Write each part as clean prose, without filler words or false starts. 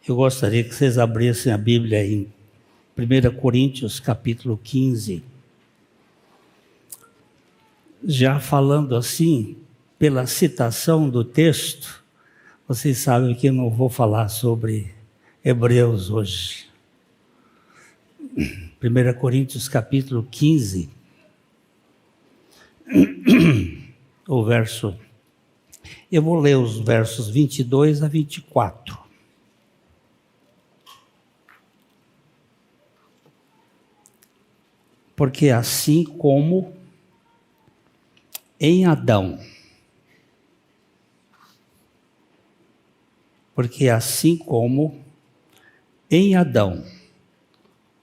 Eu gostaria que vocês abrissem a Bíblia em 1 Coríntios, capítulo 15. Já falando assim, pela citação do texto, vocês sabem que eu não vou falar sobre Hebreus hoje. 1 Coríntios, capítulo 15, o verso... Eu vou ler os versos 22 a 24. Porque assim como em Adão,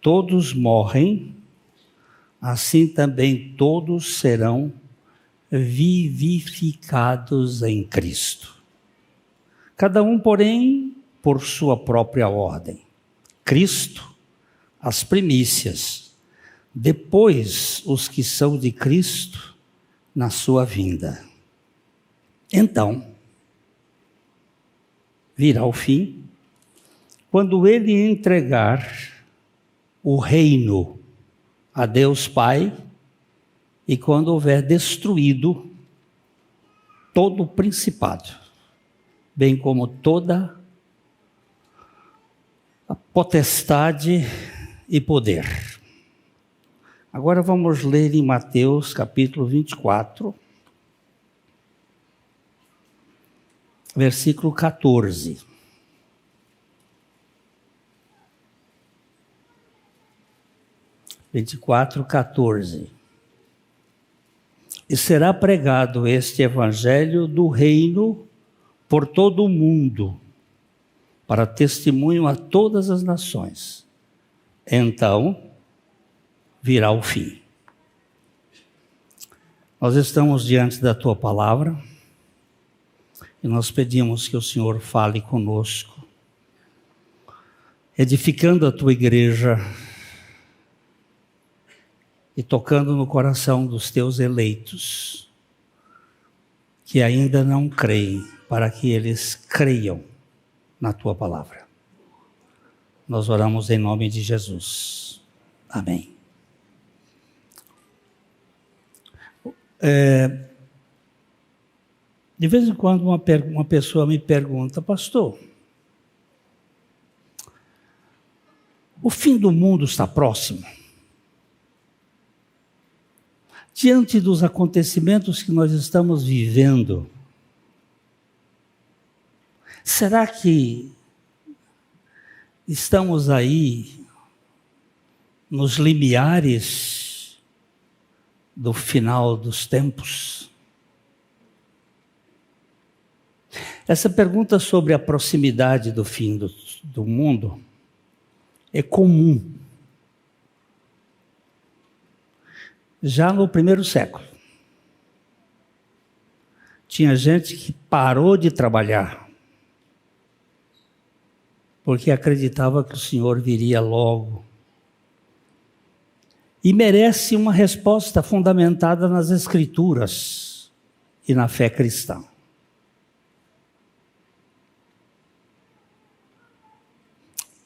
todos morrem, assim também todos serão vivificados em Cristo. Cada um, porém, por sua própria ordem. Cristo, as primícias, depois os que são de Cristo na sua vinda. Então, virá o fim, quando ele entregar o reino a Deus Pai, e quando houver destruído todo o principado, bem como toda a potestade e poder. Agora vamos ler em Mateus capítulo 24, versículo 14. E será pregado este evangelho do reino por todo o mundo, para testemunho a todas as nações. Então virá o fim. Nós estamos diante da tua palavra e nós pedimos que o Senhor fale conosco, edificando a tua igreja e tocando no coração dos teus eleitos, que ainda não creem, para que eles creiam na tua palavra. Nós oramos em nome de Jesus. Amém. De vez em quando uma pessoa me pergunta: pastor, o fim do mundo está próximo? Diante dos acontecimentos que nós estamos vivendo, será que estamos aí nos limiares do final dos tempos? Essa pergunta sobre a proximidade do fim do mundo é comum. Já no primeiro século, tinha gente que parou de trabalhar porque acreditava que o Senhor viria logo. E merece uma resposta fundamentada nas Escrituras e na fé cristã.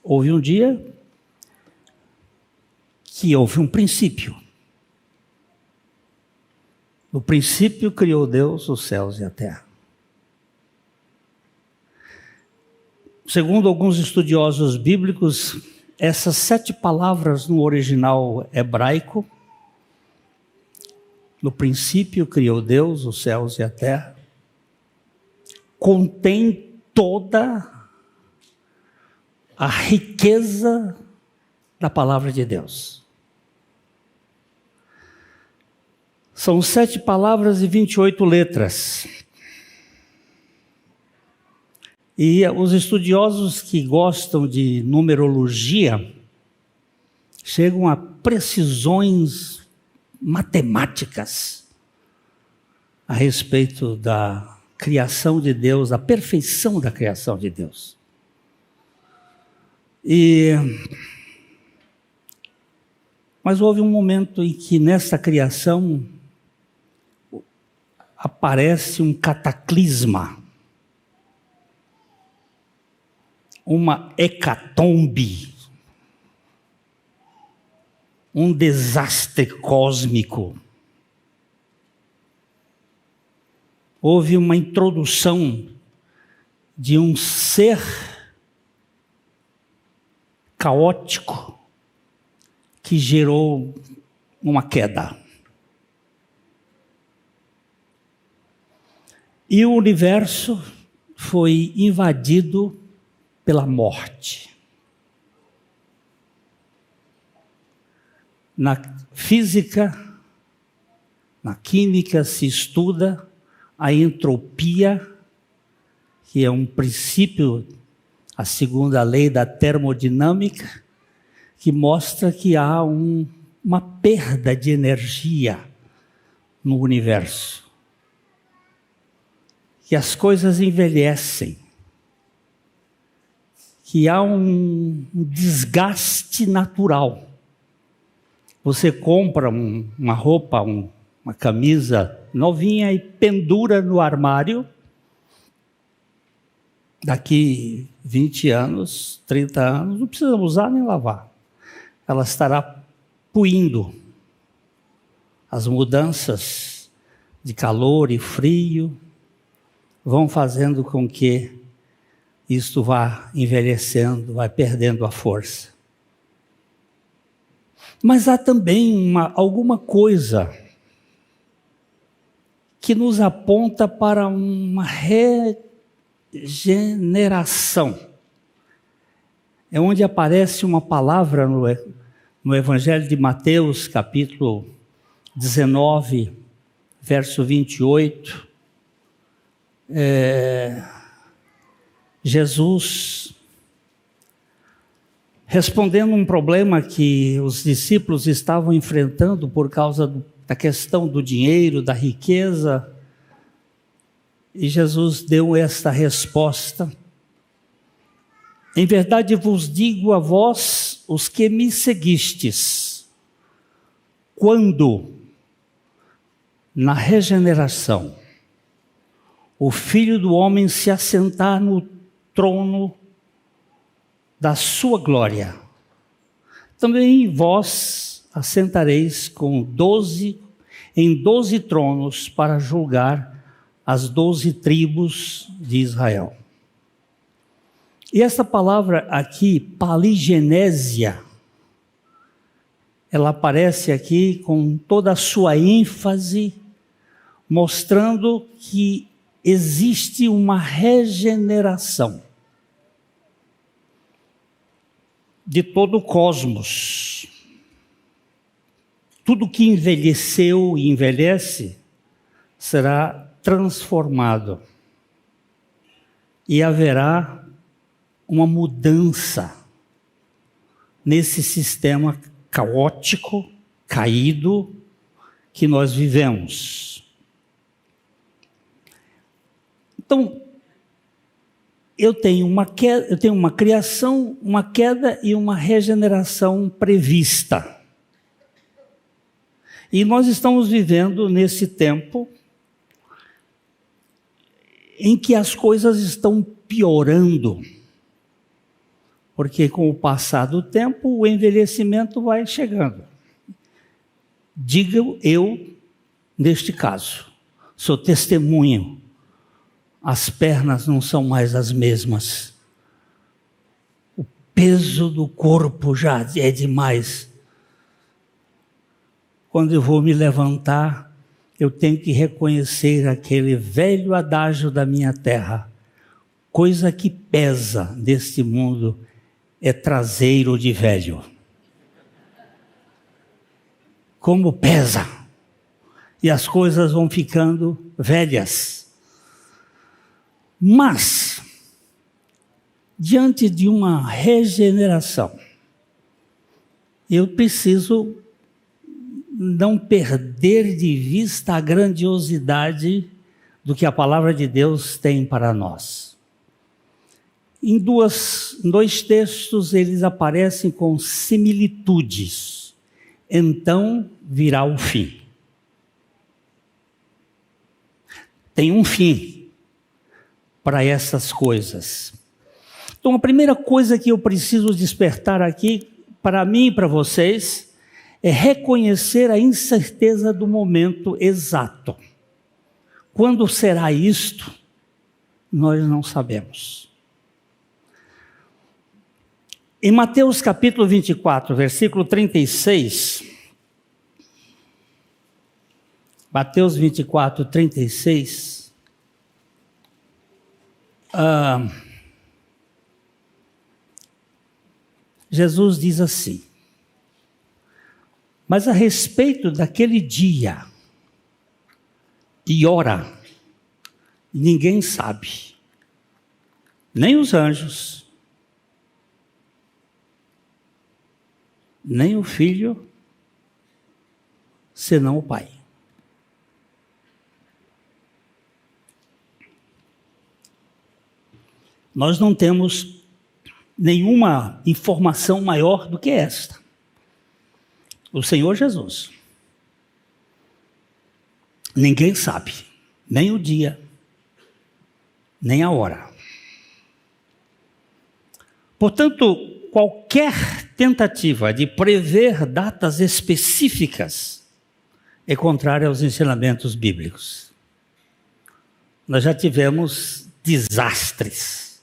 Houve um dia que houve um princípio. No princípio criou Deus os céus e a terra. Segundo alguns estudiosos bíblicos, essas 7 palavras no original hebraico, no princípio criou Deus os céus e a terra, contém toda a riqueza da palavra de Deus. São 7 palavras e 28 letras. E os estudiosos que gostam de numerologia chegam a precisões matemáticas a respeito da criação de Deus, da perfeição da criação de Deus. Mas houve um momento em que nessa criação aparece um cataclisma. uma hecatombe, um desastre cósmico. Houve uma introdução de um ser caótico que gerou uma queda. E o universo foi invadido pela morte. Na física, na química se estuda a entropia, que é um princípio, a segunda lei da termodinâmica, que mostra que há uma perda de energia no universo. Que as coisas envelhecem, que há um desgaste natural. Você compra uma roupa, uma camisa novinha e pendura no armário. Daqui 20 anos, 30 anos, não precisa usar nem lavar. Ela estará puindo. As mudanças de calor e frio vão fazendo com que isto vá envelhecendo, vai perdendo a força. Mas há também alguma coisa que nos aponta para uma regeneração. É onde aparece uma palavra no Evangelho de Mateus, capítulo 19, verso 28. Jesus, respondendo um problema que os discípulos estavam enfrentando por causa da questão do dinheiro, da riqueza, e Jesus deu esta resposta: em verdade vos digo a vós, os que me seguistes, quando na regeneração o Filho do Homem se assentar no trono da sua glória, também vós assentareis em 12 tronos para julgar as 12 tribos de Israel. E essa palavra aqui, paligenésia, ela aparece aqui com toda a sua ênfase, mostrando que existe uma regeneração de todo o cosmos. Tudo que envelheceu e envelhece será transformado. E haverá uma mudança nesse sistema caótico, caído, que nós vivemos. Então, eu tenho uma criação, uma queda e uma regeneração prevista. E nós estamos vivendo nesse tempo em que as coisas estão piorando. Porque com o passar do tempo, o envelhecimento vai chegando. Digo eu, neste caso, sou testemunho. As pernas não são mais as mesmas. O peso do corpo já é demais. Quando eu vou me levantar, eu tenho que reconhecer aquele velho adágio da minha terra. Coisa que pesa neste mundo é traseiro de velho. Como pesa. E as coisas vão ficando velhas. Mas, diante de uma regeneração, eu preciso não perder de vista a grandiosidade do que a palavra de Deus tem para nós. Em dois textos, eles aparecem com similitudes. Então virá o fim. Tem um fim para essas coisas. Então, a primeira coisa que eu preciso despertar aqui, para mim e para vocês, é reconhecer a incerteza do momento exato. Quando será isto? Nós não sabemos. Em Mateus capítulo 24, versículo 36, Mateus 24, 36, Jesus diz assim: mas a respeito daquele dia e hora, ninguém sabe, nem os anjos, nem o Filho, senão o Pai. Nós não temos nenhuma informação maior do que esta. O Senhor Jesus. Ninguém sabe, nem o dia, nem a hora. Portanto, qualquer tentativa de prever datas específicas é contrária aos ensinamentos bíblicos. Nós já tivemos desastres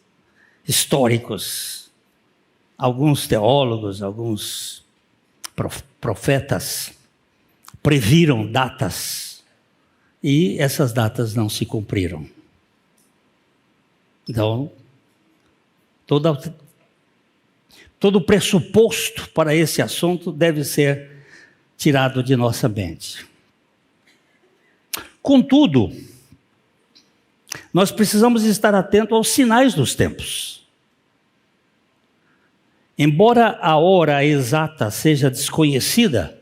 históricos. Alguns teólogos, alguns profetas previram datas e essas datas não se cumpriram. Então, todo o pressuposto para esse assunto deve ser tirado de nossa mente. Contudo, nós precisamos estar atentos aos sinais dos tempos. Embora a hora exata seja desconhecida,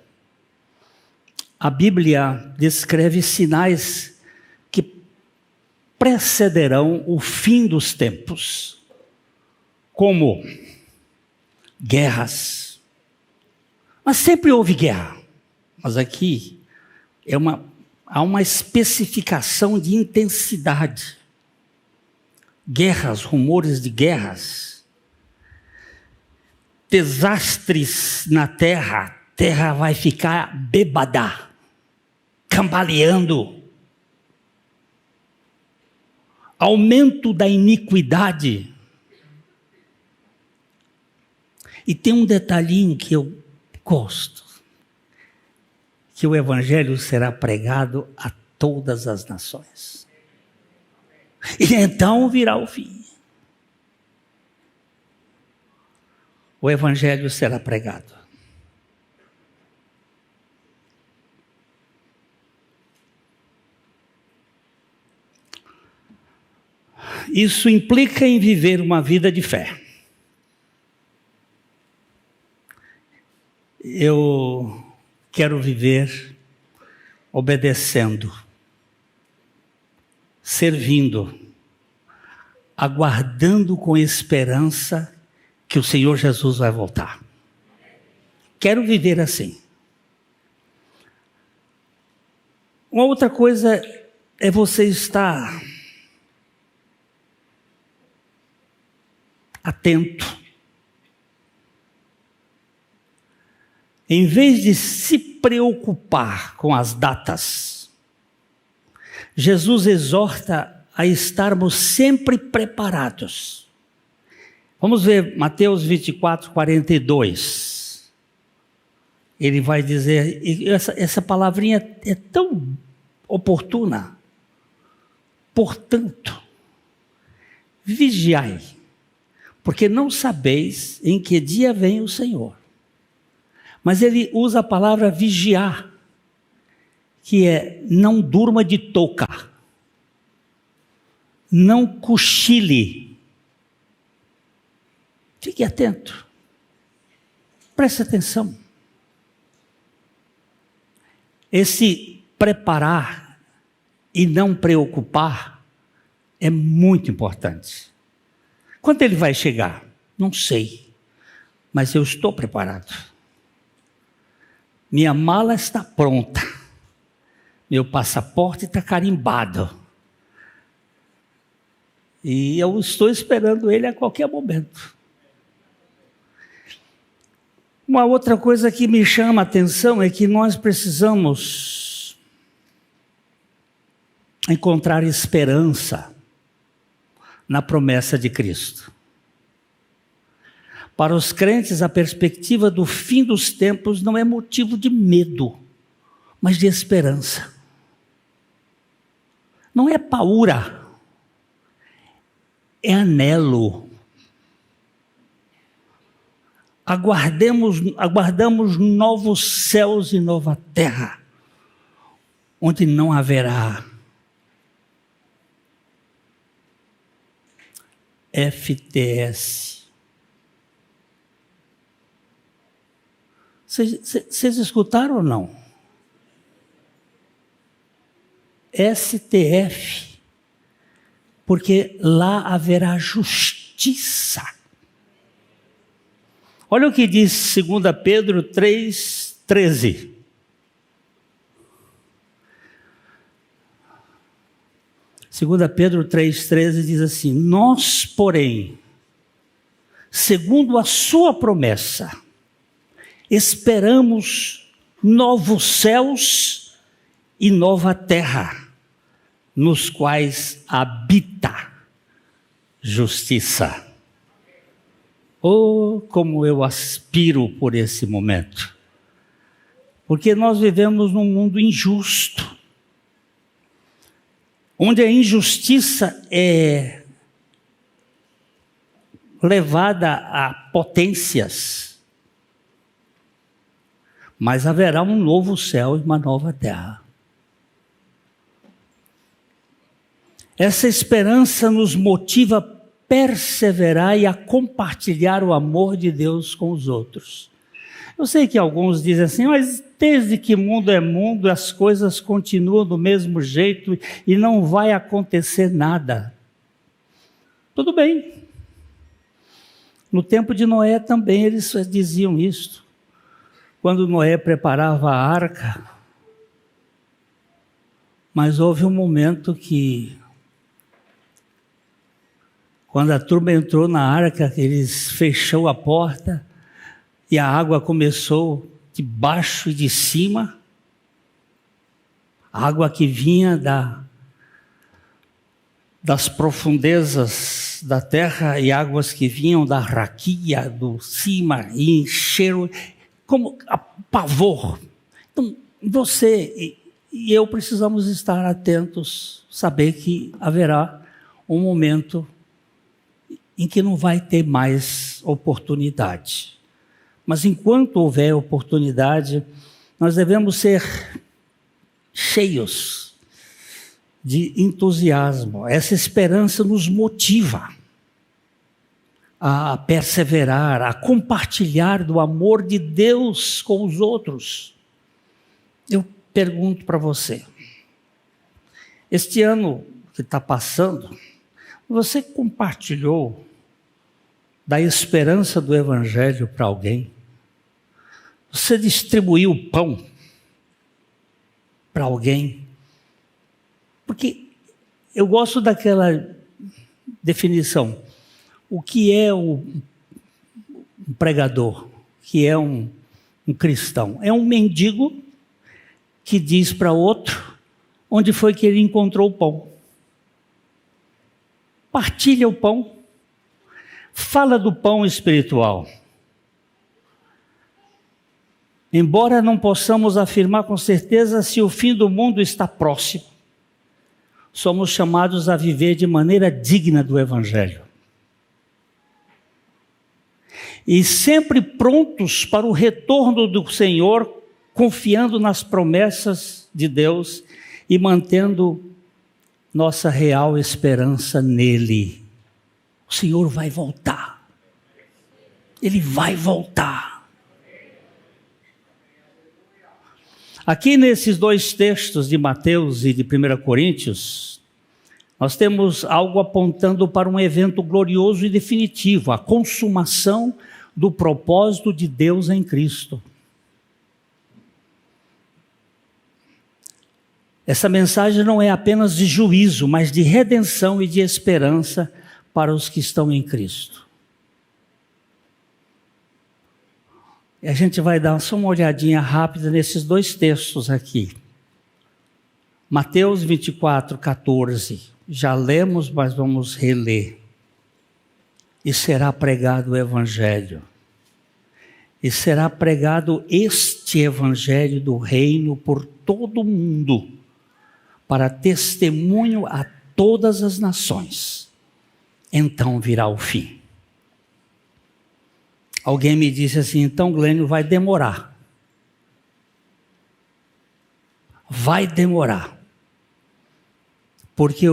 a Bíblia descreve sinais que precederão o fim dos tempos, como guerras. Mas sempre houve guerra. Mas aqui há uma especificação de intensidade. Guerras, rumores de guerras. Desastres na terra. A terra vai ficar bêbada, cambaleando. Aumento da iniquidade. E tem um detalhinho que eu gosto, que o evangelho será pregado a todas as nações. E então virá o fim. O evangelho será pregado. Isso implica em viver uma vida de fé. Eu quero viver obedecendo, servindo, aguardando com esperança que o Senhor Jesus vai voltar. Quero viver assim. Uma outra coisa é você estar atento. Em vez de se preocupar com as datas, Jesus exorta a estarmos sempre preparados. Vamos ver Mateus 24, 42. Ele vai dizer, e essa palavrinha é tão oportuna. Portanto, vigiai, porque não sabeis em que dia vem o Senhor. Mas ele usa a palavra vigiar, que é não durma de touca, não cochile. Fique atento, preste atenção. Esse preparar e não preocupar é muito importante. Quando ele vai chegar? Não sei, mas eu estou preparado. Minha mala está pronta. Meu passaporte está carimbado. E eu estou esperando ele a qualquer momento. Uma outra coisa que me chama a atenção é que nós precisamos encontrar esperança na promessa de Cristo. Para os crentes, a perspectiva do fim dos tempos não é motivo de medo, mas de esperança. Não é paura, é anelo. Aguardamos novos céus e nova terra, onde não haverá FTS. Vocês escutaram ou não? STF, porque lá haverá justiça. Olha o que diz 2 Pedro 3,13. Segunda Pedro 3,13 diz assim: nós, porém, segundo a sua promessa, esperamos novos céus e nova terra, nos quais habita justiça. Oh, como eu aspiro por esse momento. Porque nós vivemos num mundo injusto, onde a injustiça é levada a potências. Mas haverá um novo céu e uma nova terra. Essa esperança nos motiva a perseverar e a compartilhar o amor de Deus com os outros. Eu sei que alguns dizem assim, mas desde que mundo é mundo, as coisas continuam do mesmo jeito e não vai acontecer nada. Tudo bem. No tempo de Noé também eles diziam isso. Quando Noé preparava a arca, mas houve um momento que, quando a turma entrou na arca, eles fechou a porta e a água começou de baixo e de cima. A água que vinha das profundezas da terra e águas que vinham da raquia, do cima, e encheram como a pavor. Então, você e eu precisamos estar atentos, saber que haverá um momento em que não vai ter mais oportunidade. Mas enquanto houver oportunidade, nós devemos ser cheios de entusiasmo. Essa esperança nos motiva a perseverar, a compartilhar do amor de Deus com os outros. Eu pergunto para você, este ano que está passando, você compartilhou da esperança do Evangelho para alguém? Você distribuiu o pão para alguém? Porque eu gosto daquela definição. O que é um pregador? O que é um cristão? É um mendigo que diz para outro onde foi que ele encontrou o pão. Partilha o pão. Fala do pão espiritual. Embora não possamos afirmar com certeza se o fim do mundo está próximo, somos chamados a viver de maneira digna do Evangelho. E sempre prontos para o retorno do Senhor, confiando nas promessas de Deus e mantendo nossa real esperança nele. O Senhor vai voltar. Ele vai voltar. Aqui nesses dois textos de Mateus e de 1 Coríntios, nós temos algo apontando para um evento glorioso e definitivo, a consumação do propósito de Deus em Cristo. Essa mensagem não é apenas de juízo, mas de redenção e de esperança para os que estão em Cristo. E a gente vai dar só uma olhadinha rápida nesses dois textos aqui. Mateus 24, 14. Já lemos, mas vamos reler. E será pregado o Evangelho. E será pregado este Evangelho do reino por todo o mundo, para testemunho a todas as nações. Então virá o fim. Alguém me disse assim, então Glênio, vai demorar. Vai demorar. Porque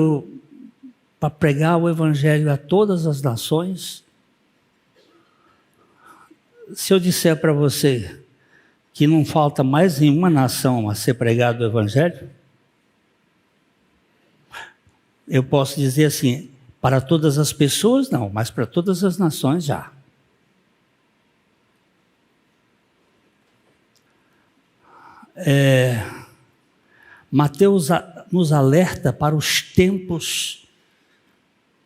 para pregar o Evangelho a todas as nações, se eu disser para você que não falta mais nenhuma nação a ser pregado o Evangelho, eu posso dizer assim, para todas as pessoas não, mas para todas as nações já. Mateus nos alerta para os tempos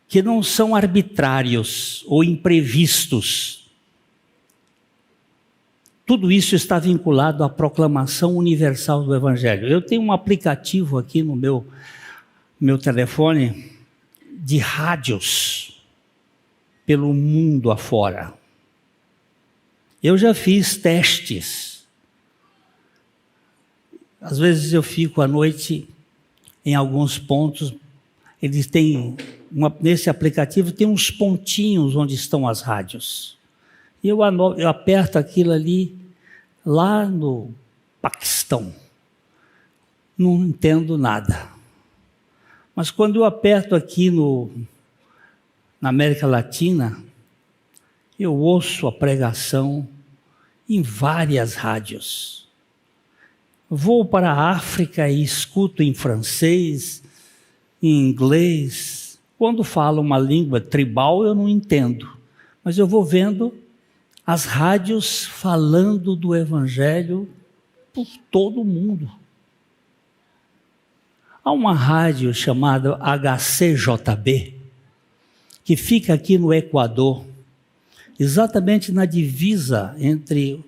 que não são arbitrários ou imprevistos. Tudo isso está vinculado à proclamação universal do Evangelho. Eu tenho um aplicativo aqui no meu telefone de rádios pelo mundo afora. Eu já fiz testes. Às vezes eu fico à noite em alguns pontos, eles têm, nesse aplicativo tem uns pontinhos onde estão as rádios. E eu aperto aquilo ali, lá no Paquistão. Não entendo nada. Mas quando eu aperto aqui na América Latina, eu ouço a pregação em várias rádios. Vou para a África e escuto em francês, em inglês. Quando falo uma língua tribal, eu não entendo. Mas eu vou vendo as rádios falando do Evangelho por todo o mundo. Há uma rádio chamada HCJB, que fica aqui no Equador, exatamente na divisa entre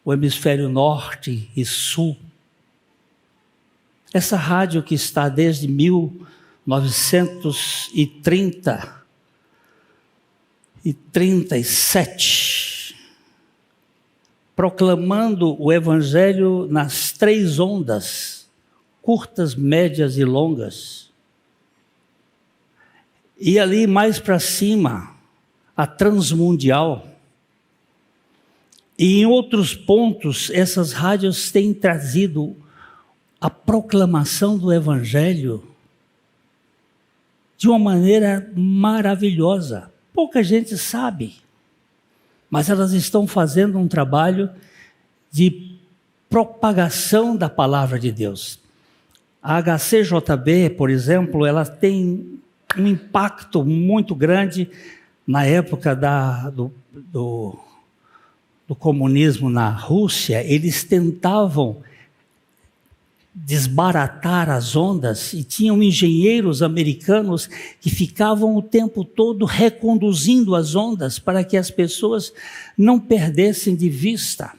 o hemisfério norte e sul. Essa rádio que está desde 1937, proclamando o Evangelho nas 3 ondas, curtas, médias e longas. E ali mais para cima, a transmundial. E em outros pontos, essas rádios têm trazido a proclamação do Evangelho de uma maneira maravilhosa. Pouca gente sabe, mas elas estão fazendo um trabalho de propagação da palavra de Deus. A HCJB, por exemplo, ela tem um impacto muito grande na época do comunismo na Rússia. Eles tentavam desbaratar as ondas e tinham engenheiros americanos que ficavam o tempo todo reconduzindo as ondas para que as pessoas não perdessem de vista.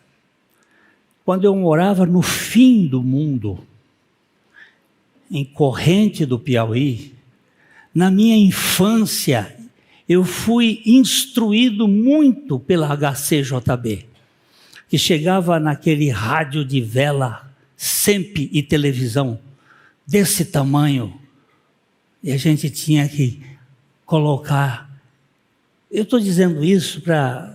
Quando eu morava no fim do mundo, em Corrente do Piauí, na minha infância, eu fui instruído muito pela HCJB, que chegava naquele rádio de vela, sempre e televisão, desse tamanho, e a gente tinha que colocar. Eu estou dizendo isso para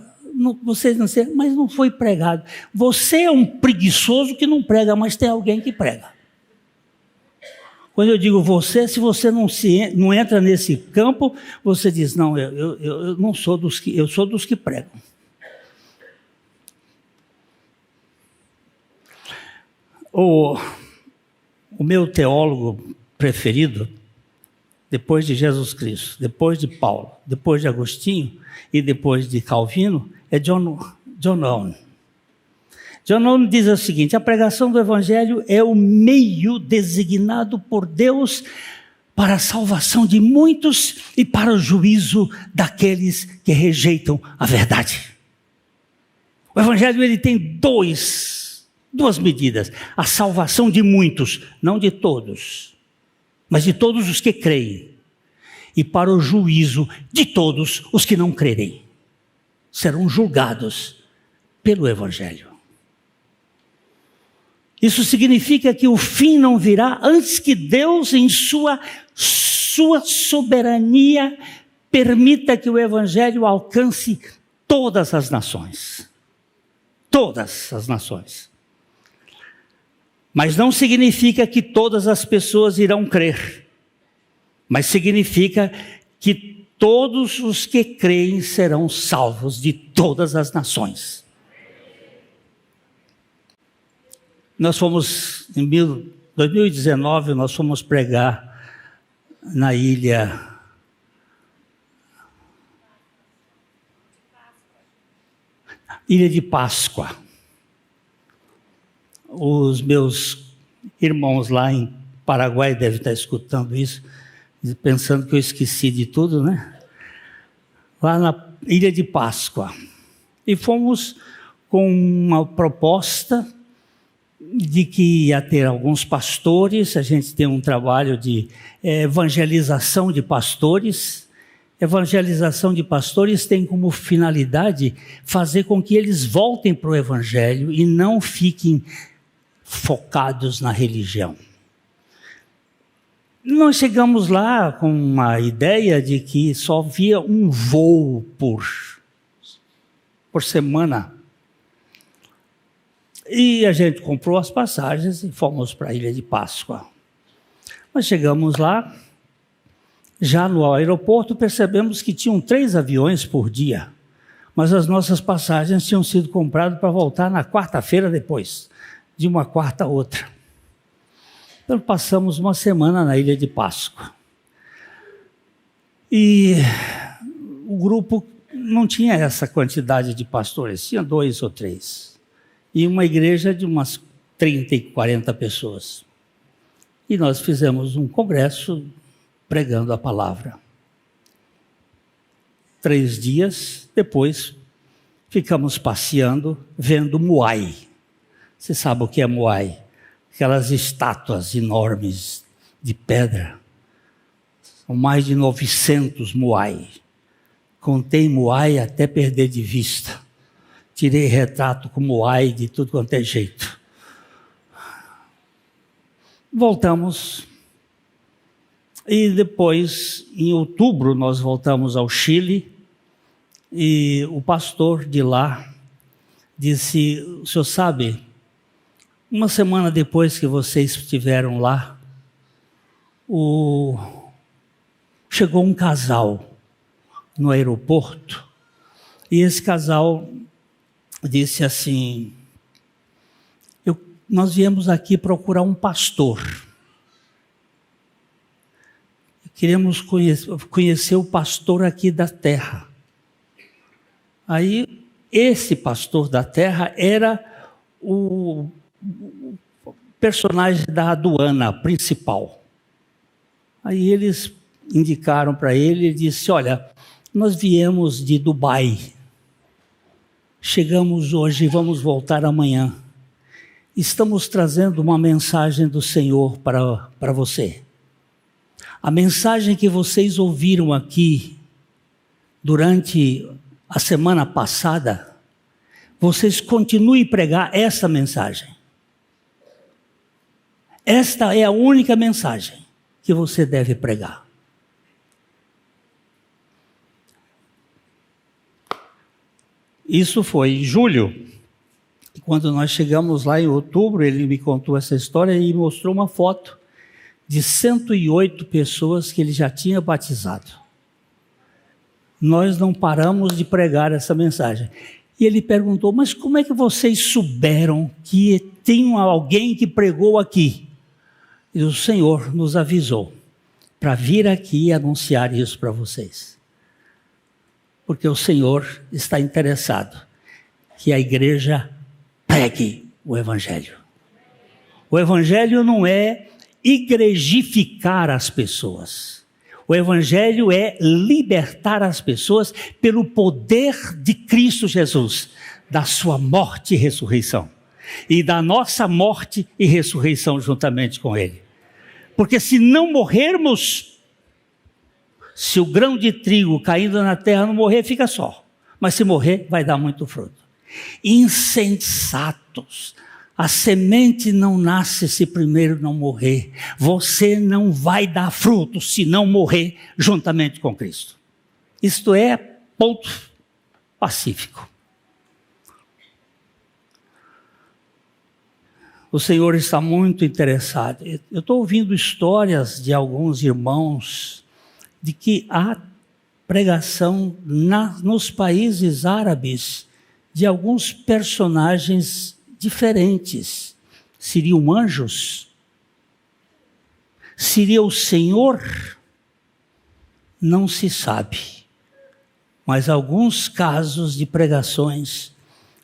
vocês não serem, mas não foi pregado. Você é um preguiçoso que não prega, mas tem alguém que prega. Quando eu digo você, se você não entra nesse campo, você diz, não, eu não sou dos que, eu sou dos que pregam. O meu teólogo preferido, depois de Jesus Cristo, depois de Paulo, depois de Agostinho e depois de Calvino, é John Owen. John Owen diz o seguinte: a pregação do Evangelho é o meio designado por Deus para a salvação de muitos e para o juízo daqueles que rejeitam a verdade. O Evangelho ele tem duas medidas. A salvação de muitos, não de todos, mas de todos os que creem. E para o juízo de todos os que não crerem. Serão julgados pelo Evangelho. Isso significa que o fim não virá antes que Deus, em sua soberania, permita que o Evangelho alcance todas as nações. Todas as nações. Mas não significa que todas as pessoas irão crer. Mas significa que todos os que creem serão salvos de todas as nações. Nós fomos, em 2019, nós fomos pregar na ilha de Páscoa. Os meus irmãos lá em Paraguai devem estar escutando isso, pensando que eu esqueci de tudo, né? Lá na ilha de Páscoa. E fomos com uma proposta de que ia ter alguns pastores. A gente tem um trabalho de evangelização de pastores. Evangelização de pastores tem como finalidade fazer com que eles voltem para o Evangelho e não fiquem focados na religião. Nós chegamos lá com uma ideia de que só havia um voo por semana. E a gente comprou as passagens e fomos para a Ilha de Páscoa. Mas chegamos lá, já no aeroporto percebemos que tinham 3 aviões por dia, mas as nossas passagens tinham sido compradas para voltar na quarta-feira depois, de uma quarta a outra. Então passamos uma semana na Ilha de Páscoa. E o grupo não tinha essa quantidade de pastores, tinha 2 ou 3. E uma igreja de umas 30 e 40 pessoas. E nós fizemos um congresso pregando a palavra. 3 dias depois, ficamos passeando, vendo Moai. Você sabe o que é Moai? Aquelas estátuas enormes de pedra. São mais de 900 Moai. Contei Moai até perder de vista. Tirei retrato com Moai de tudo quanto é jeito. Voltamos. E depois, em outubro, nós voltamos ao Chile. E o pastor de lá disse: o senhor sabe, uma semana depois que vocês estiveram lá, chegou um casal no aeroporto. E esse casal disse assim: nós viemos aqui procurar um pastor. Queremos conhecer o pastor aqui da terra. Aí, esse pastor da terra era o personagem da aduana principal. Aí eles indicaram para ele e disse: olha, nós viemos de Dubai. Chegamos hoje e vamos voltar amanhã. Estamos trazendo uma mensagem do Senhor para você. A mensagem que vocês ouviram aqui durante a semana passada, vocês continuem a pregar essa mensagem. Esta é a única mensagem que você deve pregar. Isso foi em julho. Quando nós chegamos lá em outubro, ele me contou essa história e mostrou uma foto de 108 pessoas que ele já tinha batizado. Nós não paramos de pregar essa mensagem. E ele perguntou: mas como é que vocês souberam que tem alguém que pregou aqui? E o Senhor nos avisou para vir aqui e anunciar isso para vocês. Porque o Senhor está interessado que a igreja pregue o Evangelho. O Evangelho não é igrejificar as pessoas. O Evangelho é libertar as pessoas pelo poder de Cristo Jesus, da sua morte e ressurreição. E da nossa morte e ressurreição juntamente com Ele. Porque se não morrermos, se o grão de trigo caindo na terra não morrer, fica só. Mas se morrer, vai dar muito fruto. Insensatos. A semente não nasce se primeiro não morrer. Você não vai dar fruto se não morrer juntamente com Cristo. Isto é ponto pacífico. O Senhor está muito interessado. Eu estou ouvindo histórias de alguns irmãos de que há pregação nos países árabes de alguns personagens diferentes. Seriam anjos? Seria o Senhor? Não se sabe. Mas alguns casos de pregações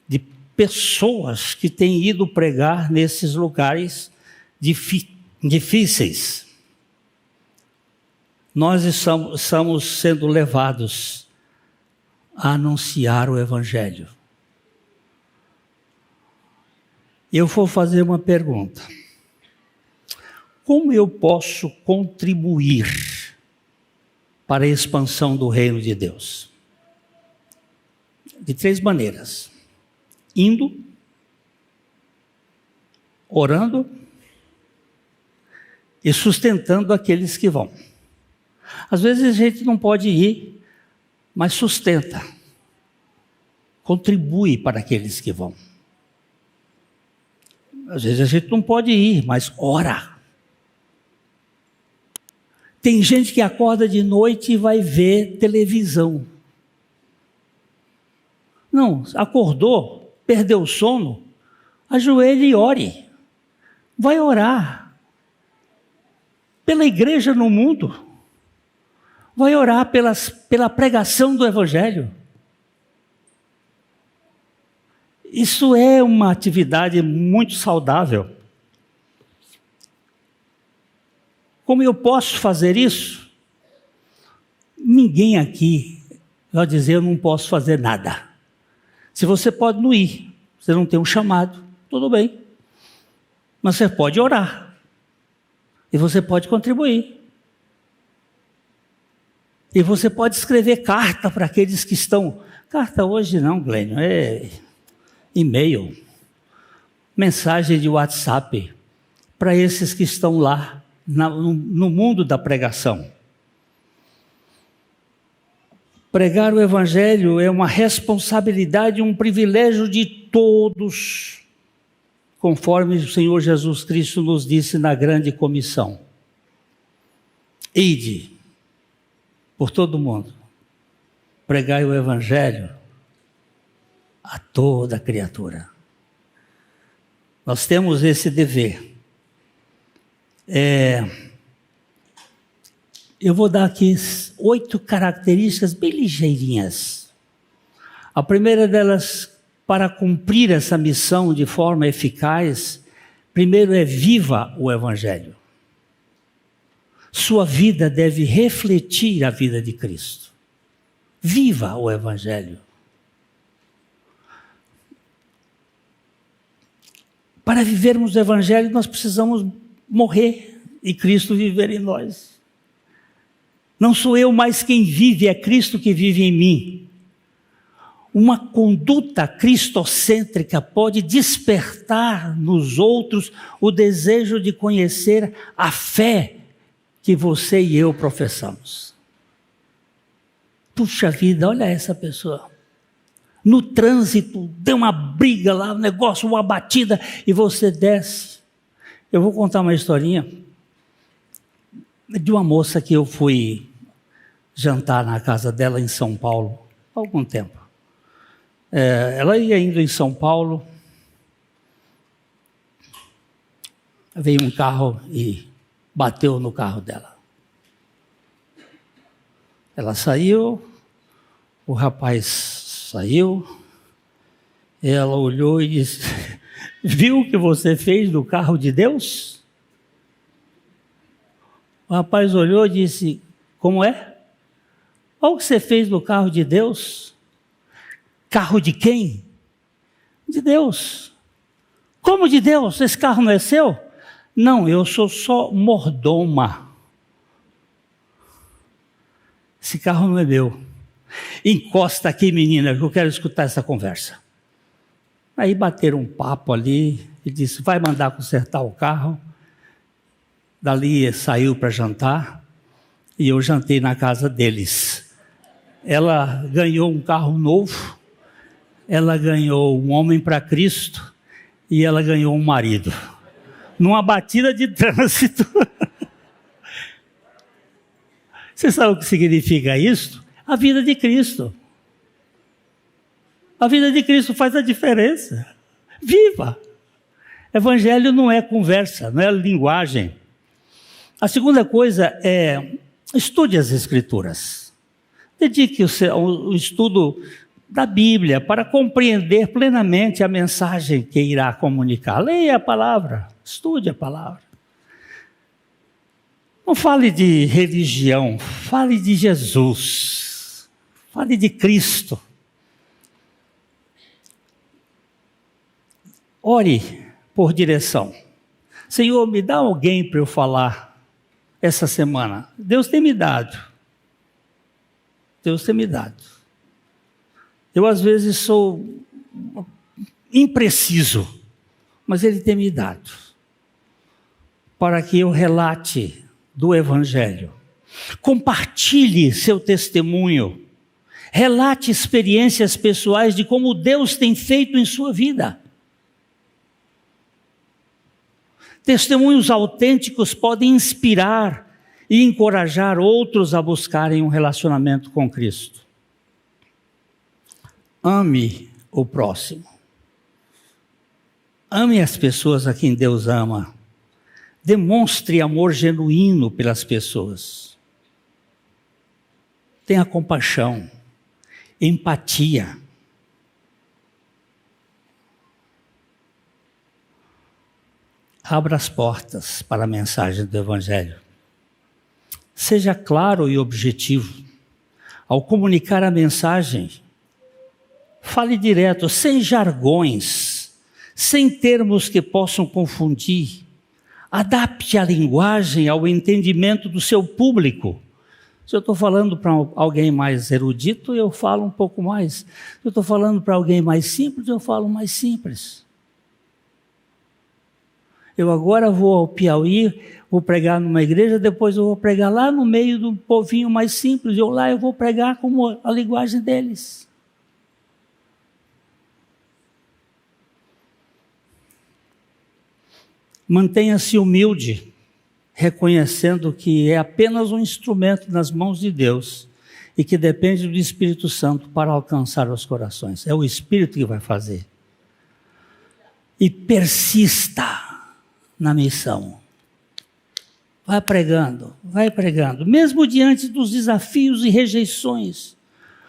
de pessoas que têm ido pregar nesses lugares difíceis. Nós estamos sendo levados a anunciar o Evangelho. Eu vou fazer uma pergunta. Como eu posso contribuir para a expansão do reino de Deus? De 3 maneiras. Indo, orando e sustentando aqueles que vão. Às vezes a gente não pode ir, mas sustenta, contribui para aqueles que vão. Às vezes a gente não pode ir, mas ora. Tem gente que acorda de noite e vai ver televisão. Não, acordou, perdeu o sono, ajoelhe e ore. Vai orar pela igreja no mundo. Vai orar pela pregação do Evangelho. Isso é uma atividade muito saudável. Como eu posso fazer isso? Ninguém aqui vai dizer eu não posso fazer nada. Se você pode não ir, você não tem um chamado, tudo bem. Mas você pode orar. E você pode contribuir. E você pode escrever carta para aqueles que estão... Carta hoje não, Glênio, é e-mail. Mensagem de WhatsApp para esses que estão lá no mundo da pregação. Pregar o Evangelho é uma responsabilidade, um privilégio de todos, conforme o Senhor Jesus Cristo nos disse na grande comissão. Ide por todo mundo, pregai o Evangelho a toda criatura. Nós temos esse dever. Eu vou dar aqui 8 características bem ligeirinhas. A primeira delas, para cumprir essa missão de forma eficaz, primeiro é viva o Evangelho. Sua vida deve refletir a vida de Cristo. Viva o Evangelho. Para vivermos o Evangelho, nós precisamos morrer e Cristo viver em nós. Não sou eu mais quem vive, é Cristo que vive em mim. Uma conduta cristocêntrica pode despertar nos outros o desejo de conhecer a fé que você e eu professamos. Puxa vida, olha essa pessoa. No trânsito, deu uma briga lá, um negócio, uma batida, e você desce. Eu vou contar uma historinha de uma moça que eu fui jantar na casa dela em São Paulo, há algum tempo. Ela ia indo em São Paulo, veio um carro e bateu no carro dela. Ela saiu, o rapaz saiu, ela olhou e disse, viu o que você fez no carro de Deus? O rapaz olhou e disse, como é? Olha o que você fez no carro de Deus. Carro de quem? De Deus. Como de Deus? Esse carro não é seu? Não, eu sou só mordoma. Esse carro não é meu. Encosta aqui, menina, que eu quero escutar essa conversa. Aí bateram um papo ali, e disse, vai mandar consertar o carro. Dali saiu para jantar, e eu jantei na casa deles. Ela ganhou um carro novo, ela ganhou um homem para Cristo, e ela ganhou um marido. Numa batida de trânsito. Você sabe o que significa isso? A vida de Cristo. A vida de Cristo faz a diferença. Viva! Evangelho não é conversa, não é linguagem. A segunda coisa é, estude as Escrituras. Dedique o estudo da Bíblia para compreender plenamente a mensagem que irá comunicar. Leia a palavra, estude a palavra. Não fale de religião, fale de Jesus, fale de Cristo. Ore por direção. Senhor, me dá alguém para eu falar essa semana. Deus tem me dado. Deus tem me dado. Eu às vezes sou impreciso, mas Ele tem me dado para que eu relate do Evangelho. Compartilhe seu testemunho. Relate experiências pessoais de como Deus tem feito em sua vida. Testemunhos autênticos podem inspirar e encorajar outros a buscarem um relacionamento com Cristo. Ame o próximo. Ame as pessoas a quem Deus ama. Demonstre amor genuíno pelas pessoas. Tenha compaixão, empatia. Abra as portas para a mensagem do Evangelho. Seja claro e objetivo. Ao comunicar a mensagem, fale direto, sem jargões, sem termos que possam confundir. Adapte a linguagem ao entendimento do seu público. Se eu estou falando para alguém mais erudito, eu falo um pouco mais. Se eu estou falando para alguém mais simples, eu falo mais simples. Eu agora vou ao Piauí, vou pregar numa igreja, depois eu vou pregar lá no meio do povinho mais simples. Eu vou pregar como a linguagem deles. Mantenha-se humilde, reconhecendo que é apenas um instrumento nas mãos de Deus e que depende do Espírito Santo para alcançar os corações. É o Espírito que vai fazer. E persista na missão. Vai pregando, mesmo diante dos desafios e rejeições.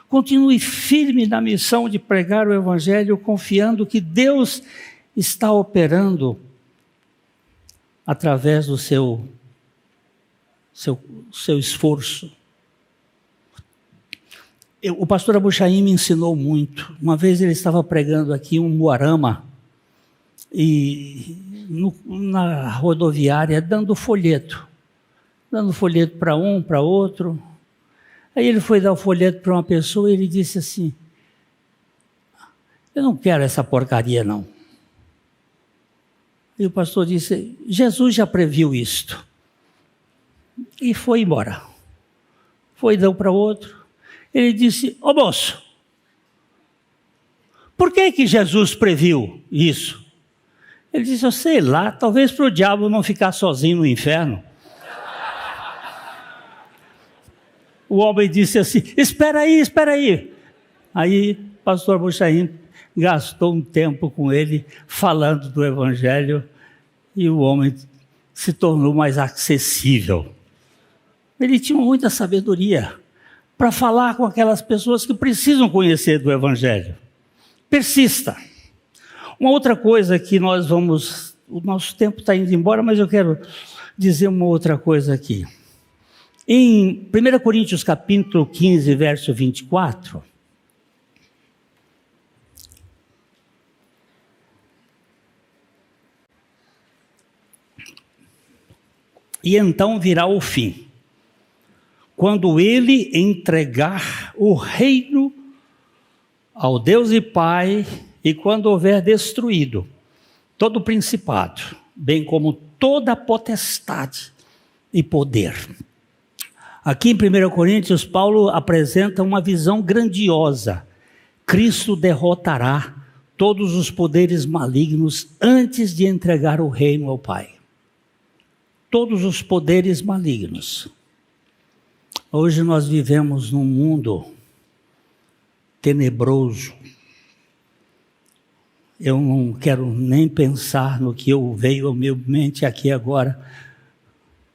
Continue firme na missão de pregar o Evangelho, confiando que Deus está operando através do seu esforço. O pastor Abuchaim me ensinou muito. Uma vez ele estava pregando aqui um Moarama, e na rodoviária, dando folheto para um, para outro. Aí ele foi dar o folheto para uma pessoa e ele disse assim, eu não quero essa porcaria não. E o pastor disse, Jesus já previu isto. E foi embora. Foi dar para outro. Ele disse, ô moço, por que Jesus previu isso? Ele disse, eu sei lá, talvez para o diabo não ficar sozinho no inferno. O homem disse assim, espera aí. Aí o pastor Abuchaim gastou um tempo com ele, falando do Evangelho, e o homem se tornou mais acessível. Ele tinha muita sabedoria para falar com aquelas pessoas que precisam conhecer do Evangelho. Persista. Uma outra coisa que o nosso tempo está indo embora, mas eu quero dizer uma outra coisa aqui. Em 1 Coríntios capítulo 15, verso 24, e então virá o fim, quando ele entregar o reino ao Deus e Pai, e quando houver destruído todo o principado, bem como toda a potestade e poder. Aqui em 1 Coríntios, Paulo apresenta uma visão grandiosa. Cristo derrotará todos os poderes malignos antes de entregar o reino ao Pai. Todos os poderes malignos. Hoje nós vivemos num mundo tenebroso. Eu não quero nem pensar no que veio à minha mente aqui agora,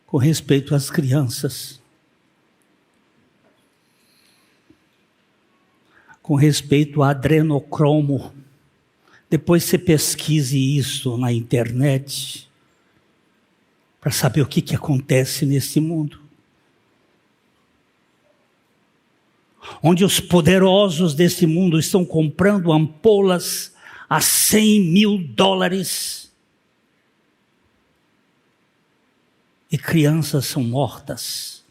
com respeito às crianças. Com respeito a adrenocromo. Depois você pesquise isso na internet, para saber o que acontece nesse mundo. Onde os poderosos desse mundo estão comprando ampolas a $100.000. E crianças são mortas.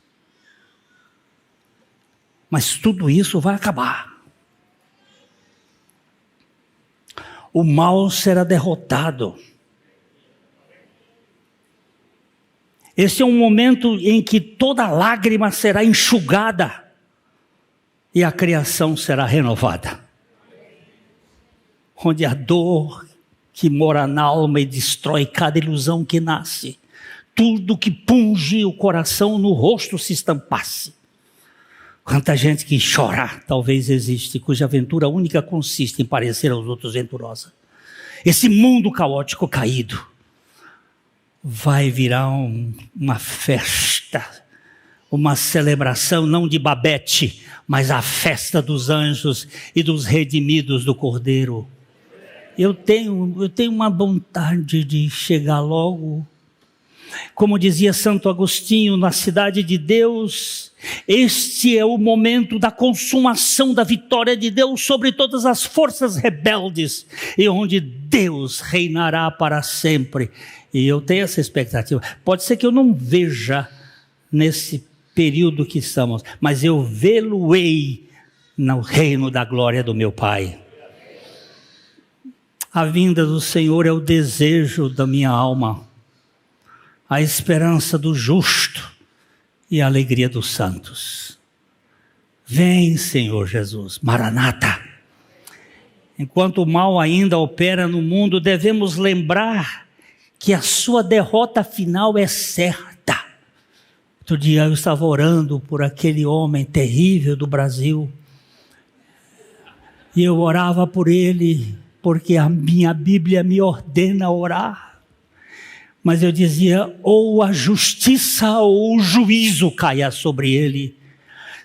Mas tudo isso vai acabar. O mal será derrotado. Esse é um momento em que toda lágrima será enxugada e a criação será renovada. Onde a dor que mora na alma e destrói cada ilusão que nasce, tudo que punge o coração no rosto se estampasse. Quanta gente que chora, talvez existe, cuja aventura única consiste em parecer aos outros venturosa. Esse mundo caótico caído vai virar uma festa, uma celebração não de Babete, mas a festa dos anjos e dos redimidos do Cordeiro. Eu tenho uma vontade de chegar logo. Como dizia Santo Agostinho, na cidade de Deus, este é o momento da consumação da vitória de Deus sobre todas as forças rebeldes, e onde Deus reinará para sempre. E eu tenho essa expectativa. Pode ser que eu não veja nesse período que estamos, mas eu vê-lo-ei no reino da glória do meu Pai. A vinda do Senhor é o desejo da minha alma, a esperança do justo e a alegria dos santos. Vem, Senhor Jesus, Maranata. Enquanto o mal ainda opera no mundo, devemos lembrar que a sua derrota final é certa. Outro dia eu estava orando por aquele homem terrível do Brasil, e eu orava por ele, porque a minha Bíblia me ordena orar. Mas eu dizia, ou a justiça ou o juízo caia sobre ele.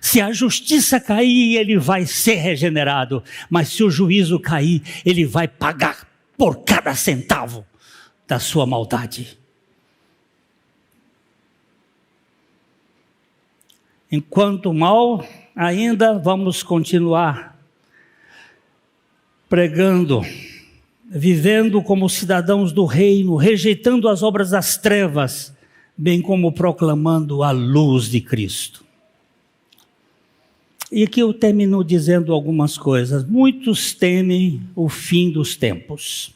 Se a justiça cair, ele vai ser regenerado. Mas se o juízo cair, ele vai pagar por cada centavo da sua maldade. Enquanto mal, ainda vamos continuar pregando, vivendo como cidadãos do reino, rejeitando as obras das trevas, bem como proclamando a luz de Cristo. E aqui eu termino dizendo algumas coisas. Muitos temem o fim dos tempos.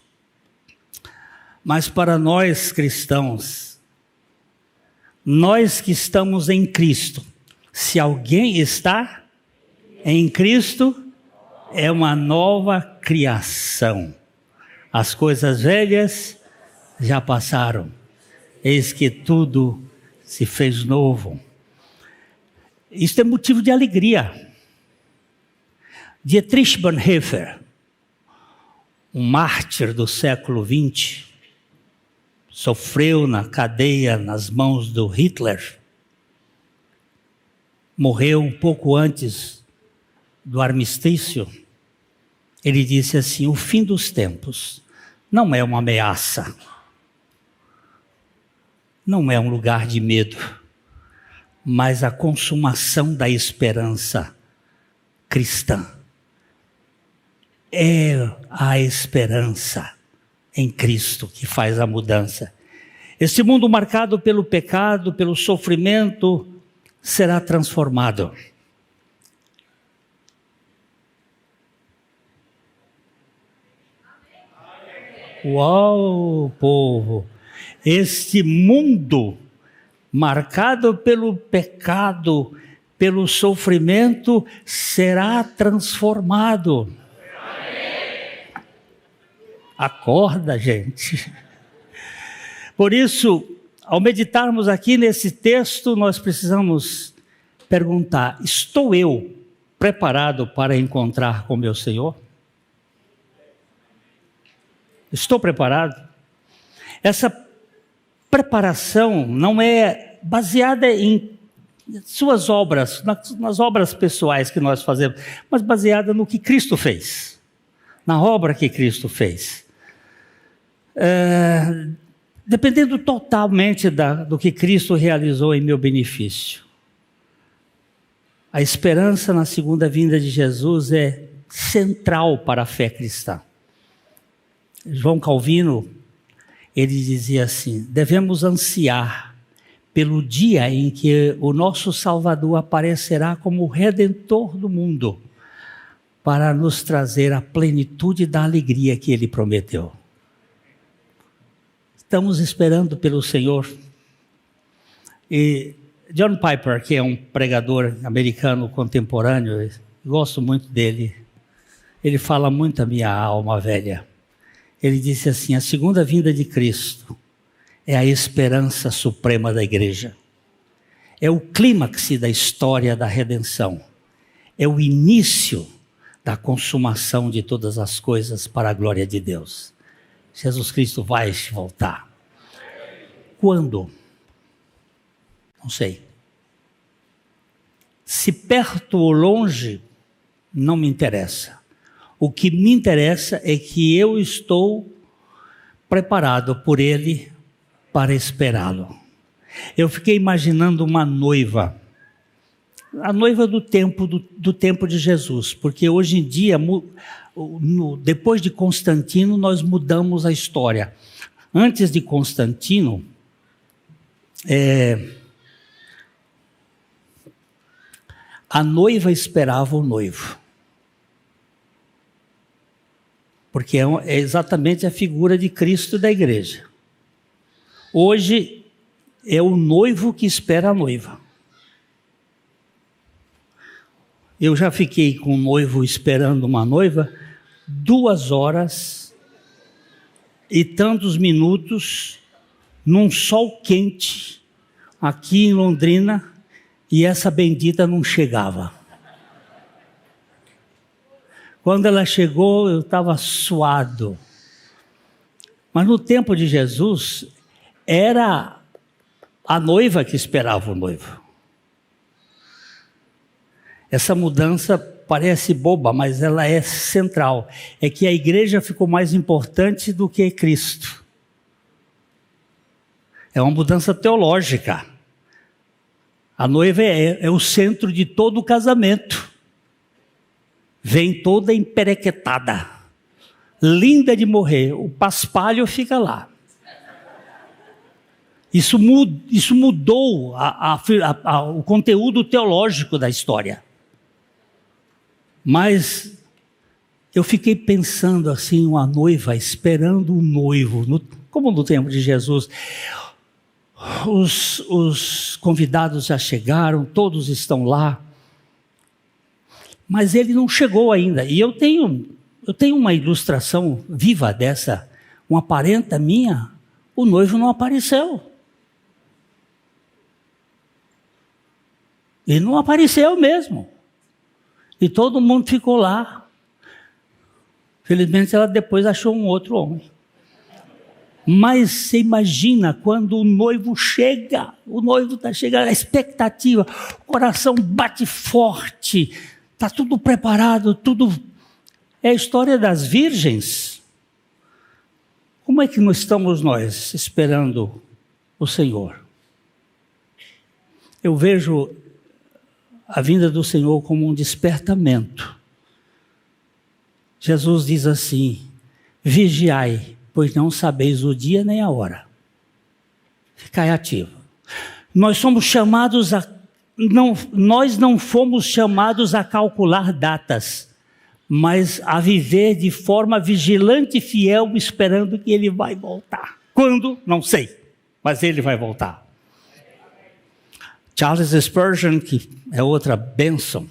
Mas para nós cristãos, nós que estamos em Cristo, se alguém está em Cristo, é uma nova criação. As coisas velhas já passaram. Eis que tudo se fez novo. Isto é motivo de alegria. Dietrich Bonhoeffer, um mártir do século XX, sofreu na cadeia nas mãos do Hitler. Morreu um pouco antes do armistício. Ele disse assim: o fim dos tempos não é uma ameaça, não é um lugar de medo, mas a consumação da esperança cristã. É a esperança em Cristo que faz a mudança. Este mundo marcado pelo pecado, pelo sofrimento, será transformado. Uau, povo! Este mundo marcado pelo pecado, pelo sofrimento, será transformado. Acorda, gente. Por isso, ao meditarmos aqui nesse texto, nós precisamos perguntar: estou eu preparado para encontrar com meu Senhor? Estou preparado? Essa preparação não é baseada em suas obras, nas obras pessoais que nós fazemos, mas baseada no que Cristo fez, na obra que Cristo fez. Dependendo totalmente do que Cristo realizou em meu benefício. A esperança na segunda vinda de Jesus é central para a fé cristã. João Calvino, ele dizia assim: devemos ansiar pelo dia em que o nosso Salvador aparecerá como o Redentor do mundo, para nos trazer a plenitude da alegria que Ele prometeu. Estamos esperando pelo Senhor. E John Piper, que é um pregador americano contemporâneo, gosto muito dele, ele fala muito a minha alma velha. Ele disse assim: a segunda vinda de Cristo é a esperança suprema da igreja. É o clímax da história da redenção. É o início da consumação de todas as coisas para a glória de Deus. Jesus Cristo vai voltar. Quando? Não sei. Se perto ou longe, não me interessa. O que me interessa é que eu estou preparado por Ele para esperá-lo. Eu fiquei imaginando uma noiva, a noiva do tempo de Jesus, porque hoje em dia, depois de Constantino, nós mudamos a história. Antes de Constantino, a noiva esperava o noivo. Porque é exatamente a figura de Cristo da igreja. Hoje é o noivo que espera a noiva. Eu já fiquei com um noivo esperando uma noiva 2 horas e tantos minutos num sol quente aqui em Londrina, e essa bendita não chegava. Quando ela chegou, eu estava suado. Mas no tempo de Jesus, era a noiva que esperava o noivo. Essa mudança parece boba, mas ela é central. É que a igreja ficou mais importante do que Cristo. É uma mudança teológica. A noiva é o centro de todo o casamento. Vem toda emperequetada, linda de morrer, o paspalho fica lá. Isso mudou o conteúdo teológico da história. Mas eu fiquei pensando assim, uma noiva esperando o noivo, como no tempo de Jesus. Os convidados já chegaram, todos estão lá. Mas ele não chegou ainda. E eu tenho uma ilustração viva dessa. Uma parenta minha, o noivo não apareceu. Ele não apareceu mesmo. E todo mundo ficou lá. Felizmente ela depois achou um outro homem. Mas você imagina quando o noivo chega. O noivo está chegando, a expectativa. O coração bate forte. Está tudo preparado, tudo. É a história das virgens. Como é que estamos nós esperando o Senhor? Eu vejo a vinda do Senhor como um despertamento. Jesus diz assim: vigiai, pois não sabeis o dia nem a hora. Ficai ativo. Nós não fomos chamados a calcular datas, mas a viver de forma vigilante e fiel, esperando que Ele vai voltar. Quando? Não sei, mas Ele vai voltar. Charles Spurgeon, que é outra bênção,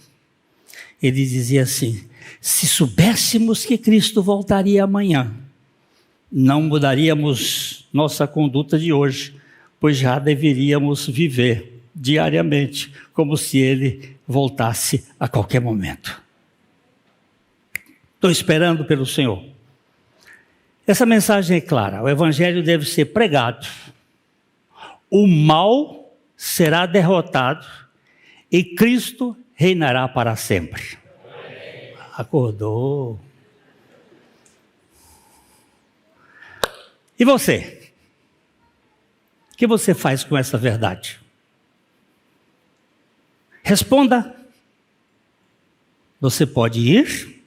ele dizia assim: se soubéssemos que Cristo voltaria amanhã, não mudaríamos nossa conduta de hoje, pois já deveríamos viver diariamente como se Ele voltasse a qualquer momento. Estou esperando pelo Senhor. Essa mensagem é clara: o Evangelho deve ser pregado, o mal será derrotado e Cristo reinará para sempre. Acordou. E você? O que você faz com essa verdade? Responda. Você pode ir,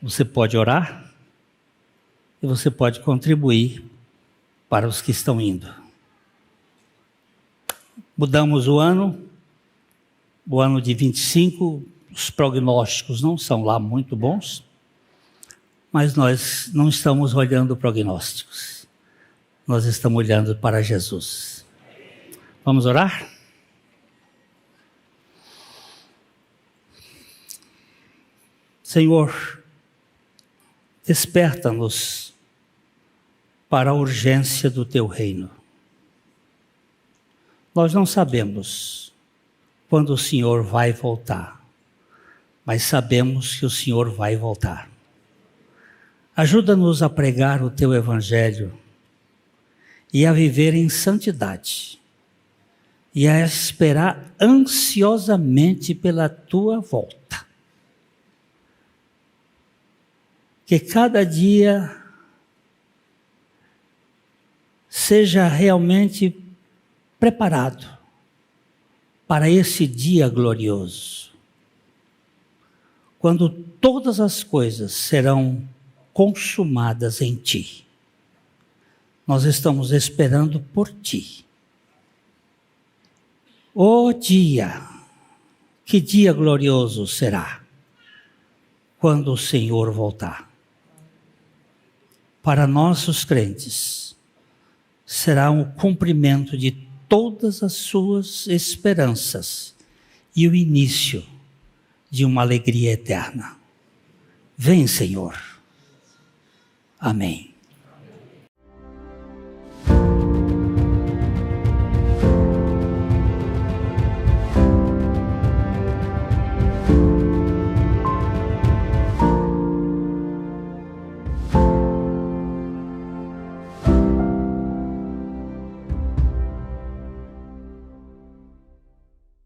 você pode orar, e você pode contribuir para os que estão indo. Mudamos o ano de 25, os prognósticos não são lá muito bons, mas nós não estamos olhando prognósticos, nós estamos olhando para Jesus. Vamos orar? Senhor, desperta-nos para a urgência do Teu reino. Nós não sabemos quando o Senhor vai voltar, mas sabemos que o Senhor vai voltar. Ajuda-nos a pregar o Teu Evangelho e a viver em santidade e a esperar ansiosamente pela Tua volta. Que cada dia seja realmente preparado para esse dia glorioso, quando todas as coisas serão consumadas em Ti. Nós estamos esperando por Ti. Ó dia, que dia glorioso será quando o Senhor voltar. Para nós, os crentes, será um cumprimento de todas as suas esperanças e o início de uma alegria eterna. Vem, Senhor. Amém.